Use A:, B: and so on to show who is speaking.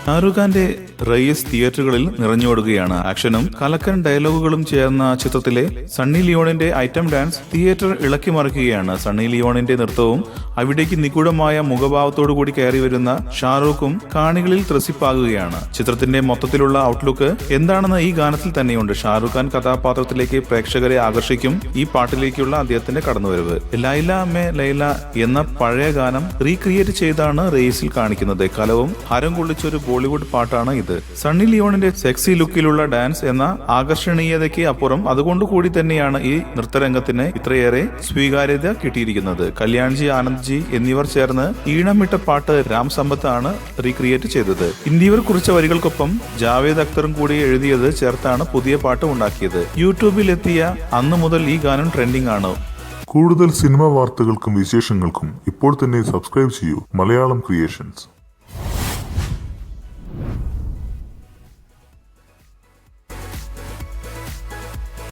A: ഷാരൂഖ് ഖാന്റെ റയീസ് തിയേറ്ററുകളിൽ നിറഞ്ഞോടുകയാണ്. ആക്ഷനും കലക്കൻ ഡയലോഗുകളും ചേർന്ന ചിത്രത്തിലെ സണ്ണി ലിയോണിന്റെ ഐറ്റം ഡാൻസ് തിയേറ്റർ ഇളക്കി മറിക്കുകയാണ്. സണ്ണി ലിയോണിന്റെ നൃത്തവും അവിടേക്ക് നിഗൂഢമായ മുഖഭാവത്തോടുകൂടി കയറി വരുന്ന ഷാരൂഖും കാണികളിൽ ത്രസിപ്പാകുകയാണ്. ചിത്രത്തിന്റെ മൊത്തത്തിലുള്ള ഔട്ട്ലുക്ക് എന്താണെന്ന് ഈ ഗാനത്തിൽ തന്നെയുണ്ട്. ഷാരൂഖ് ഖാൻ കഥാപാത്രത്തിലേക്ക് പ്രേക്ഷകരെ ആകർഷിക്കും ഈ പാട്ടിലേക്കുള്ള അദ്ദേഹത്തിന്റെ കടന്നുവരവ്. ലൈല മേ ലൈല എന്ന പഴയ ഗാനം റീക്രിയേറ്റ് ചെയ്താണ് റേസിൽ കാണിക്കുന്നത്. കലവും ഹരം കൊള്ളിച്ചൊരു ബോളിവുഡ് പാട്ടാണ് ഇത്. സണ്ണി ലിയോണിന്റെ സെക്സി ലുക്കിലുള്ള ഡാൻസ് എന്ന ആകർഷണീയതയ്ക്ക് അപ്പുറം അതുകൊണ്ടുകൂടി തന്നെയാണ് ഈ നൃത്തരംഗത്തിന് ഇത്രയേറെ സ്വീകാര്യത കിട്ടിയിരിക്കുന്നത്. കല്യാൺജി, ആനന്ദ്ജി എന്നിവർ ചേർന്ന് ഈണമിട്ട പാട്ട് രാം സമ്പത്ത് ആണ് റീക്രിയേറ്റ് ചെയ്തത്. ഇന്ത്യവർ കുറിച്ച വരികൾക്കൊപ്പം ജാവേദ് അക്തറും കൂടി എഴുതിയത് ചേർത്താണ് പുതിയ പാട്ട് ഉണ്ടാക്കിയത്. യൂട്യൂബിൽ എത്തിയ അന്നു മുതൽ ഈ ഗാനം ട്രെൻഡിംഗ് ആണ്.
B: കൂടുതൽ സിനിമാ വാർത്തകൾക്കും വിശേഷങ്ങൾക്കും ഇപ്പോൾ തന്നെ സബ്സ്ക്രൈബ് ചെയ്യൂ മലയാളം ക്രിയേഷൻസ്.